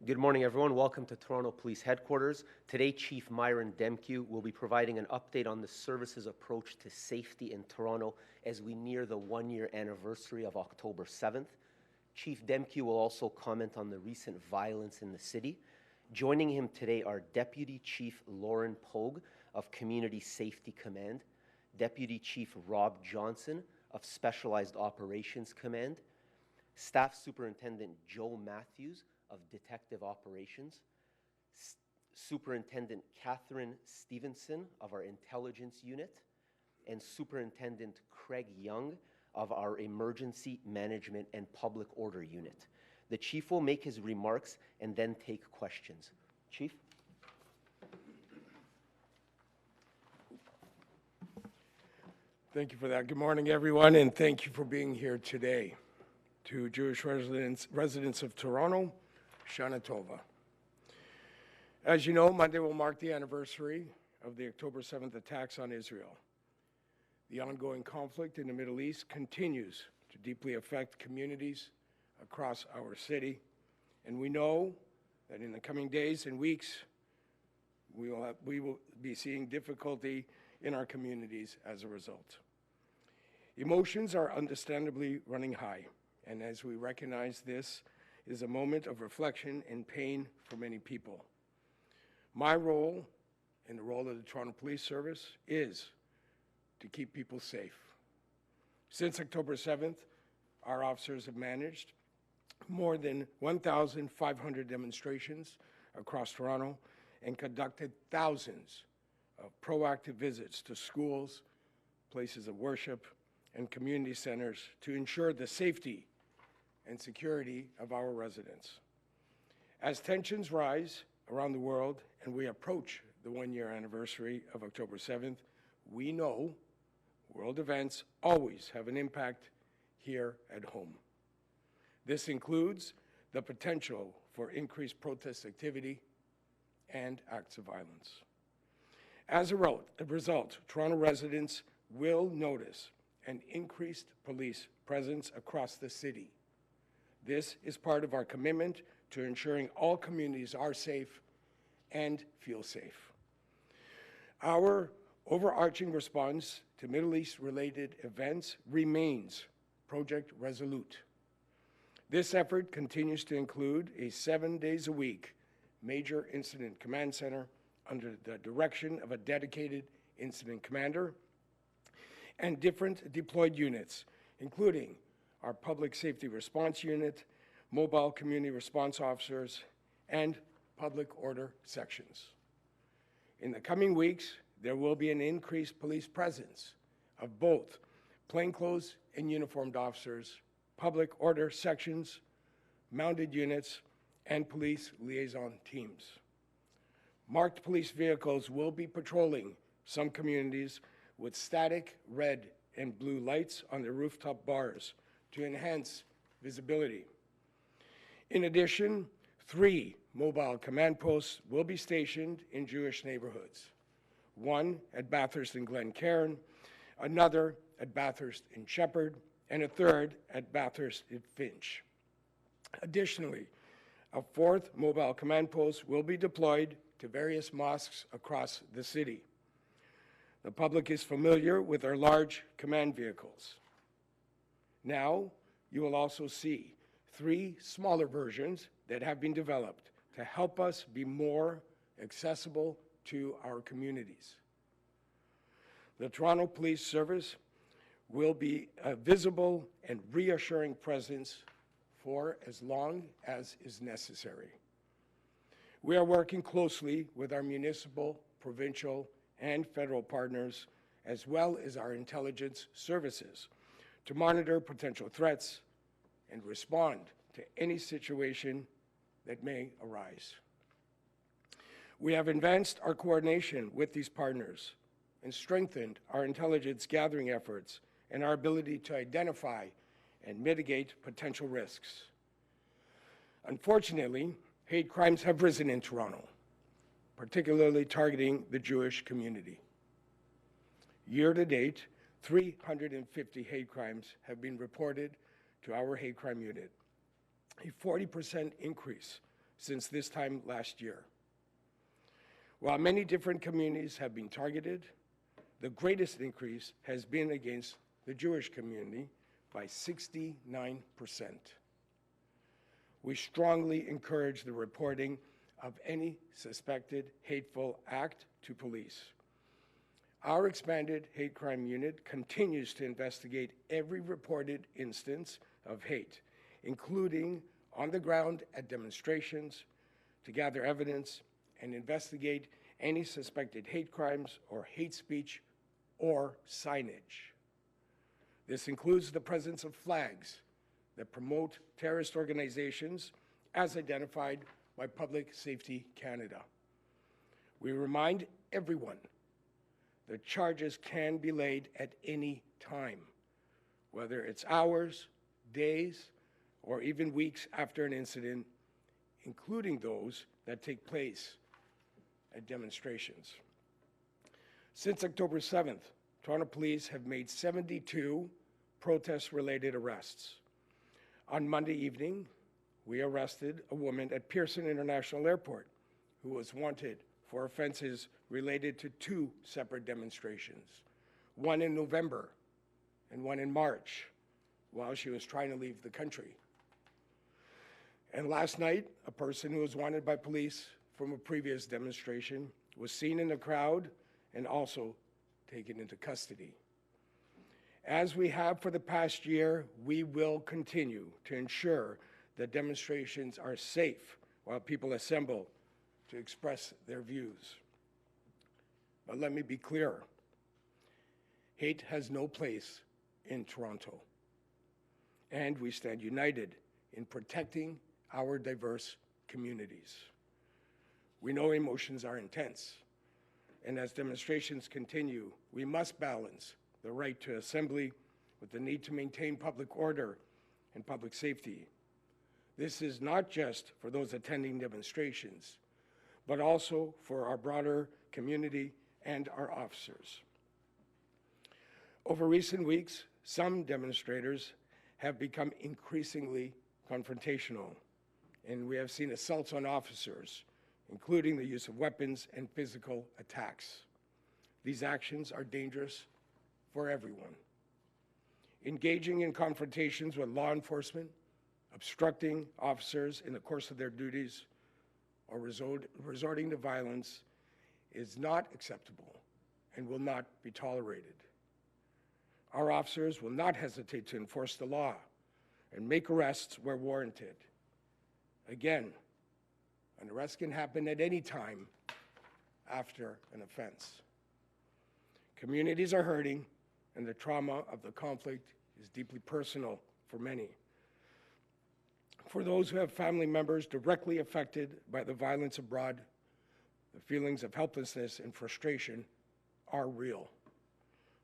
Good morning, everyone. Welcome to Toronto Police Headquarters. Today, Chief Myron Demkiw will be providing an update on the service's approach to safety in Toronto as we near the one-year anniversary of October 7th. Chief Demkiw will also comment on the recent violence in the city. Joining him today are Deputy Chief Lauren Pogue of Community Safety Command, Deputy Chief Rob Johnson of Specialized Operations Command, Staff Superintendent Joe Matthews of Detective Operations, Superintendent Catherine Stevenson of our Intelligence Unit, and Superintendent Craig Young of our Emergency Management and Public Order Unit. The Chief will make his remarks and then take questions. Chief? Thank you for that. Good morning, everyone, and thank you for being here today. To Jewish residents of Toronto, Shana Tova. As you know, Monday will mark the anniversary of the October 7th attacks on Israel. The ongoing conflict in the Middle East continues to deeply affect communities across our city, and we know that in the coming days and weeks, we will be seeing difficulty in our communities as a result. Emotions are understandably running high, and as we recognize this is a moment of reflection and pain for many people. My role and the role of the Toronto Police Service is to keep people safe. Since October 7th, our officers have managed more than 1,500 demonstrations across Toronto and conducted thousands of proactive visits to schools, places of worship, and community centers to ensure the safety and security of our residents. As tensions rise around the world and we approach the one-year anniversary of October 7th, we know world events always have an impact here at home. This includes the potential for increased protest activity and acts of violence. As a result, Toronto residents will notice an increased police presence across the city. This is part of our commitment to ensuring all communities are safe and feel safe. Our overarching response to Middle East-related events remains Project Resolute. This effort continues to include a 7 days a week major incident command center under the direction of a dedicated incident commander and different deployed units, including our Public Safety Response Unit, Mobile Community Response Officers, and Public Order Sections. In the coming weeks, there will be an increased police presence of both plainclothes and uniformed officers, Public Order Sections, mounted units, and police liaison teams. Marked police vehicles will be patrolling some communities with static red and blue lights on their rooftop bars to enhance visibility. In addition, 3 mobile command posts will be stationed in Jewish neighborhoods, one at Bathurst and Glencairn, another at Bathurst and Shepherd, and a third at Bathurst and Finch. Additionally, a 4th mobile command post will be deployed to various mosques across the city. The public is familiar with our large command vehicles. Now, you will also see 3 smaller versions that have been developed to help us be more accessible to our communities. The Toronto Police Service will be a visible and reassuring presence for as long as is necessary. We are working closely with our municipal, provincial, and federal partners, as well as our intelligence services, to monitor potential threats and respond to any situation that may arise. We have advanced our coordination with these partners and strengthened our intelligence gathering efforts and our ability to identify and mitigate potential risks. Unfortunately, hate crimes have risen in Toronto, particularly targeting the Jewish community. Year to date, 350 hate crimes have been reported to our hate crime unit, a 40% increase since this time last year. While many different communities have been targeted, the greatest increase has been against the Jewish community by 69%. We strongly encourage the reporting of any suspected hateful act to police. Our expanded hate crime unit continues to investigate every reported instance of hate, including on the ground at demonstrations, to gather evidence and investigate any suspected hate crimes or hate speech or signage. This includes the presence of flags that promote terrorist organizations as identified by Public Safety Canada. We remind everyone that charges can be laid at any time, whether it's hours, days, or even weeks after an incident, including those that take place at demonstrations. Since October 7th, Toronto Police have made 72 protest-related arrests. On Monday evening, we arrested a woman at Pearson International Airport who was wanted for offenses related to two separate demonstrations, one in November and one in March, while she was trying to leave the country. And last night, a person who was wanted by police from a previous demonstration was seen in the crowd and also taken into custody. As we have for the past year, we will continue to ensure that demonstrations are safe while people assemble to express their views. But let me be clear, hate has no place in Toronto, and we stand united in protecting our diverse communities. We know emotions are intense, and as demonstrations continue, we must balance the right to assembly with the need to maintain public order and public safety. This is not just for those attending demonstrations, but also for our broader community and our officers. Over recent weeks, some demonstrators have become increasingly confrontational, and we have seen assaults on officers, including the use of weapons and physical attacks. These actions are dangerous for everyone. Engaging in confrontations with law enforcement, obstructing officers in the course of their duties, or resorting to violence is not acceptable and will not be tolerated. Our officers will not hesitate to enforce the law and make arrests where warranted. Again, an arrest can happen at any time after an offense. Communities are hurting, and the trauma of the conflict is deeply personal for many. For those who have family members directly affected by the violence abroad, the feelings of helplessness and frustration are real.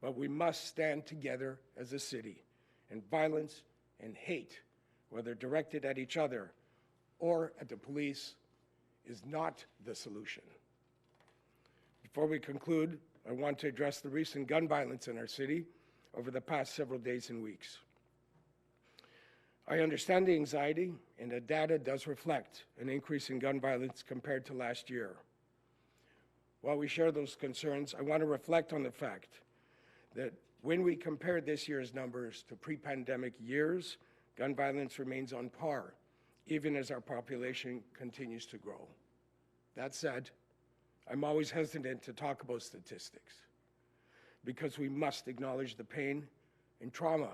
But we must stand together as a city, and violence and hate, whether directed at each other or at the police, is not the solution. Before we conclude, I want to address the recent gun violence in our city over the past several days and weeks. I understand the anxiety, and the data does reflect an increase in gun violence compared to last year. While we share those concerns, I want to reflect on the fact that when we compare this year's numbers to pre-pandemic years, gun violence remains on par, even as our population continues to grow. That said, I'm always hesitant to talk about statistics because we must acknowledge the pain and trauma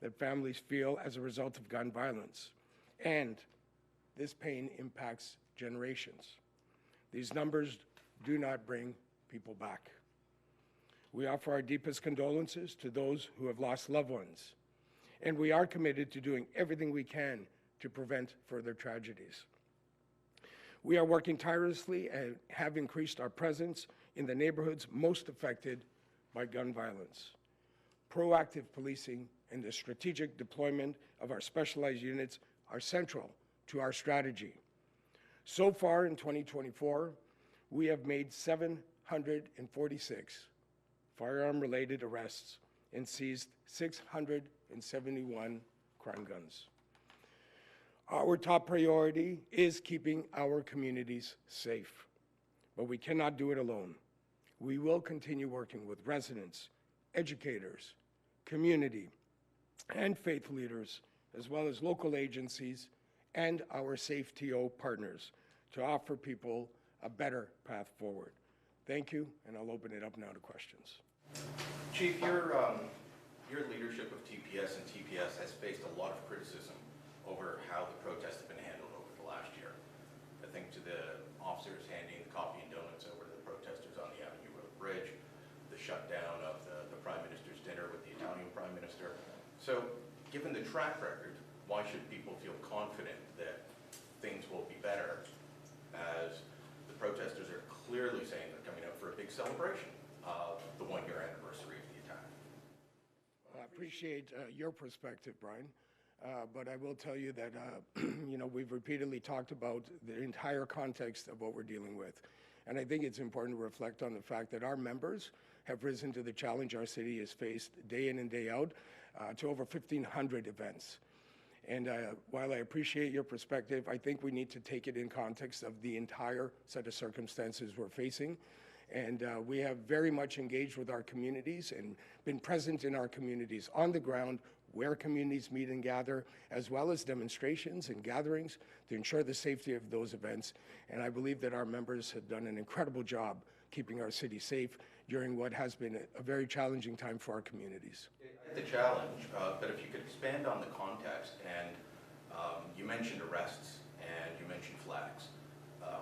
that families feel as a result of gun violence, and this pain impacts generations. These numbers do not bring people back. We offer our deepest condolences to those who have lost loved ones, and we are committed to doing everything we can to prevent further tragedies. We are working tirelessly and have increased our presence in the neighborhoods most affected by gun violence. Proactive policing and the strategic deployment of our specialized units are central to our strategy. So far in 2024, we have made 746 firearm-related arrests and seized 671 crime guns. Our top priority is keeping our communities safe, but we cannot do it alone. We will continue working with residents, educators, community, and faith leaders, as well as local agencies and our SafeTO partners to offer people a better path forward. Thank you, and I'll open it up now to questions. Chief, your leadership of TPS and TPS has faced a lot of criticism over how the protests have been handled over the last year. I think to the officers handing the coffee and donuts over to the protesters on the Avenue Road Bridge, the shutdown of the Prime Minister's dinner with the Italian Prime Minister. So, given the track record, why should people feel confident that things will be better as the protesters are clearly saying they're coming out for a big celebration of the one-year anniversary of the attack? I appreciate your perspective, Brian, but I will tell you that, we've repeatedly talked about the entire context of what we're dealing with. And I think it's important to reflect on the fact that our members have risen to the challenge our city has faced day in and day out to over 1,500 events. And while I appreciate your perspective, I think we need to take it in context of the entire set of circumstances we're facing. And we have very much engaged with our communities and been present in our communities on the ground where communities meet and gather, as well as demonstrations and gatherings to ensure the safety of those events. And I believe that our members have done an incredible job keeping our city safe during what has been a very challenging time for our communities. The challenge, but if you could expand on the context, and you mentioned arrests and you mentioned flags.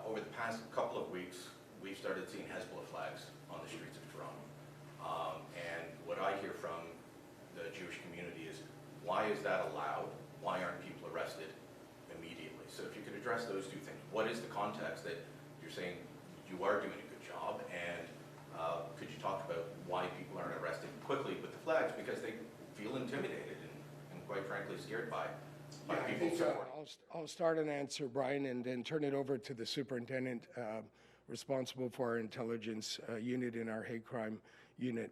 Over the past couple of weeks, we've started seeing Hezbollah flags on the streets of Toronto. And what I hear from the Jewish community is, why is that allowed? Why aren't people arrested immediately? So if you could address those two things. What is the context that you're saying you are doing a good job? And could you talk about why people aren't arrested quickly with the flags? Because they feel intimidated and quite frankly scared by people. I'll start an answer, Brian, and then turn it over to the superintendent responsible for our intelligence unit in our hate crime unit.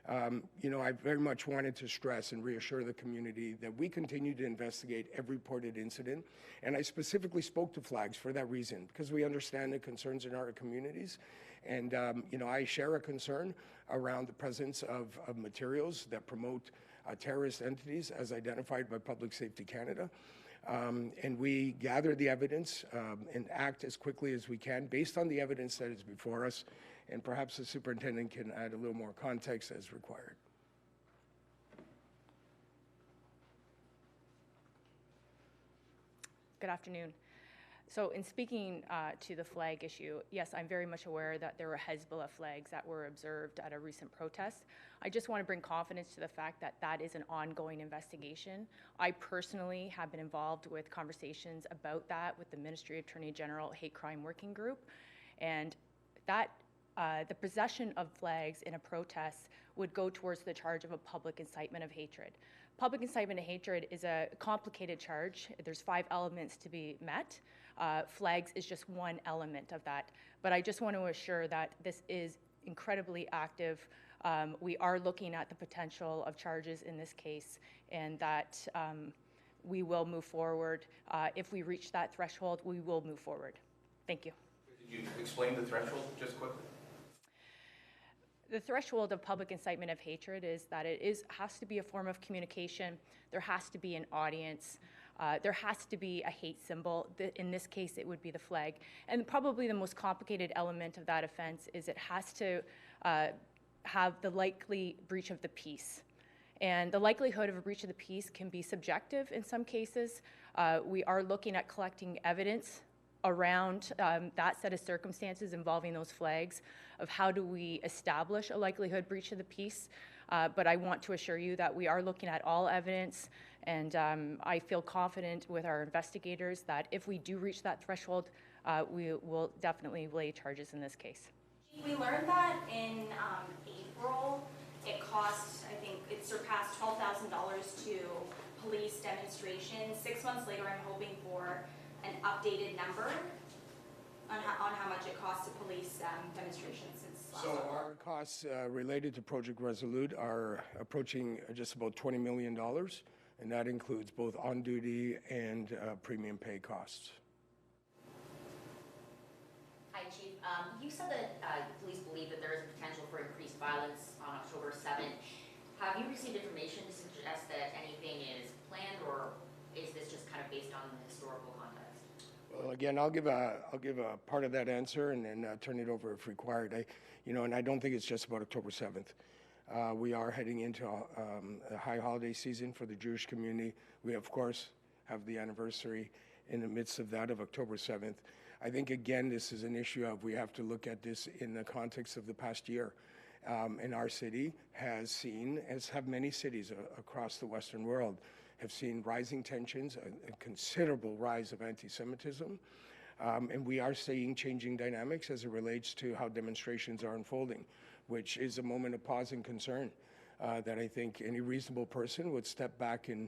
I very much wanted to stress and reassure the community that we continue to investigate every reported incident. And I specifically spoke to flags for that reason, because we understand the concerns in our communities. And, I share a concern around the presence of materials that promote terrorist entities as identified by Public Safety Canada. And we gather the evidence and act as quickly as we can based on the evidence that is before us. And perhaps the superintendent can add a little more context as required. Good afternoon. So in speaking to the flag issue, yes, I'm very much aware that there were Hezbollah flags that were observed at a recent protest. I just want to bring confidence to the fact that that is an ongoing investigation. I personally have been involved with conversations about that with the Ministry of Attorney General Hate Crime Working Group, and that the possession of flags in a protest would go towards the charge of a public incitement of hatred. Public incitement of hatred is a complicated charge. There's 5 elements to be met. Flags is just one element of that. But I just want to assure that this is incredibly active. We are looking at the potential of charges in this case, and that we will move forward. If we reach that threshold, we will move forward. Thank you. Could you explain the threshold just quickly? The threshold of public incitement of hatred is that it has to be a form of communication. There has to be an audience. There has to be a hate symbol. In this case, it would be the flag. And probably the most complicated element of that offense is it has to have the likely breach of the peace. And the likelihood of a breach of the peace can be subjective in some cases. We are looking at collecting evidence around that set of circumstances involving those flags of how do we establish a likelihood breach of the peace. But I want to assure you that we are looking at all evidence, and I feel confident with our investigators that if we do reach that threshold, we will definitely lay charges in this case. We learned that in April, it cost, I think it surpassed $12,000 to police demonstrations. 6 months later, I'm hoping for an updated number on how much it costs to police demonstrations since last So October. our costs related to Project Resolute are approaching just about $20 million. and that includes both on-duty and premium pay costs. Hi, Chief. You said that police believe that there is potential for increased violence on October 7th. Have you received information to suggest that anything is planned, or is this just kind of based on the historical context? Well, again, I'll give a part of that answer and then turn it over if required. And I don't think it's just about October 7th. We are heading into a high holiday season for the Jewish community. We, of course, have the anniversary in the midst of that of October 7th. I think, again, this is an issue of we have to look at this in the context of the past year. And our city has seen, as have many cities across the Western world, have seen rising tensions, a considerable rise of anti-Semitism. And we are seeing changing dynamics as it relates to how demonstrations are unfolding, which is a moment of pause and concern that I think any reasonable person would step back and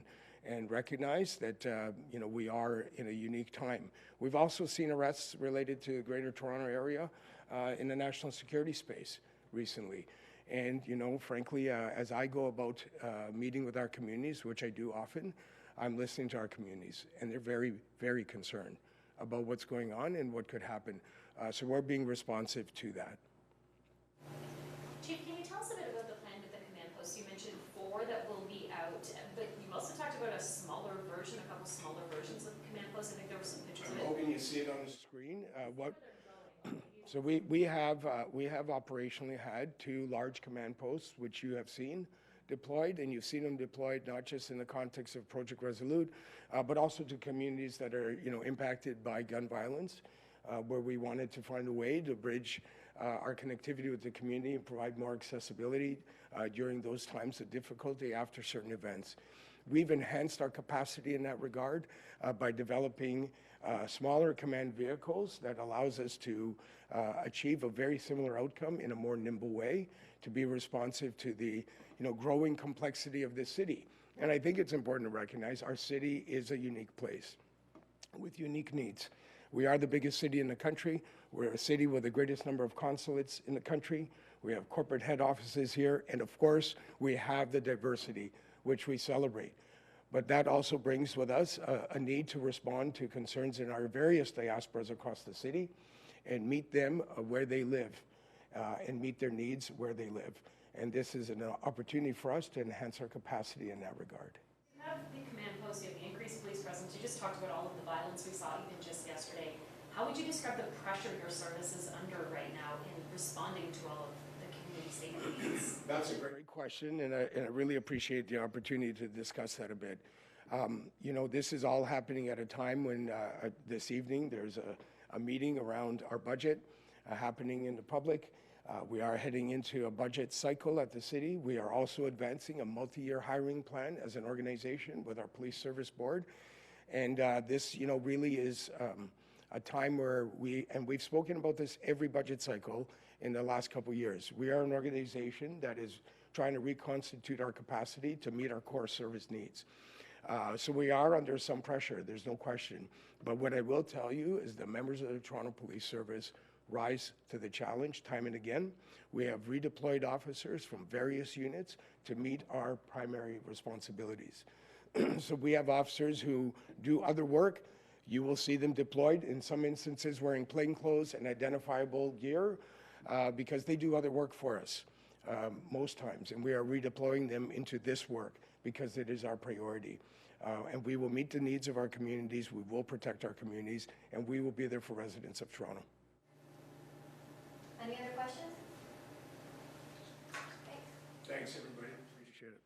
recognize that we are in a unique time. We've also seen arrests related to the Greater Toronto Area in the national security space recently. And, frankly, as I go about meeting with our communities, which I do often, I'm listening to our communities, and they're very, very concerned about what's going on and what could happen. So we're being responsive to that. Chief, can you tell us a bit about the plan with the command posts? You mentioned 4 that will be out, but you also talked about a smaller version, a couple smaller versions of command posts. I think there were some pictures of I'm it. hoping you see it on the screen. So we have operationally had 2 large command posts, which you have seen deployed, and you've seen them deployed not just in the context of Project Resolute, but also to communities that are impacted by gun violence, where we wanted to find a way to bridge our connectivity with the community and provide more accessibility during those times of difficulty after certain events. We've enhanced our capacity in that regard by developing smaller command vehicles that allows us to achieve a very similar outcome in a more nimble way, to be responsive to the growing complexity of this city. And I think it's important to recognize our city is a unique place with unique needs. We are the biggest city in the country. We're a city with the greatest number of consulates in the country. We have corporate head offices here, and of course, we have the diversity, which we celebrate. But that also brings with us a need to respond to concerns in our various diasporas across the city and meet them where they live and meet their needs where they live. And this is an opportunity for us to enhance our capacity in that regard. You have the command posts, you have the increased police presence. You just talked about all of the violence we saw even just yesterday. How would you describe the pressure your service is under right now in responding to all of the community safety needs? That's a great question, and I really appreciate the opportunity to discuss that a bit. This is all happening at a time when this evening there's a meeting around our budget happening in the public. We are heading into a budget cycle at the city. We are also advancing a multi-year hiring plan as an organization with our police service board. And this, really is a time where we've spoken about this every budget cycle in the last couple of years. We are an organization that is trying to reconstitute our capacity to meet our core service needs. So we are under some pressure, there's no question. But what I will tell you is the members of the Toronto Police Service rise to the challenge time and again. We have redeployed officers from various units to meet our primary responsibilities. So we have officers who do other work. You will see them deployed, in some instances wearing plainclothes and identifiable gear, because they do other work for us most times. And we are redeploying them into this work because it is our priority. And we will meet the needs of our communities, we will protect our communities, and we will be there for residents of Toronto. Any other questions? Thanks, everybody. Appreciate it.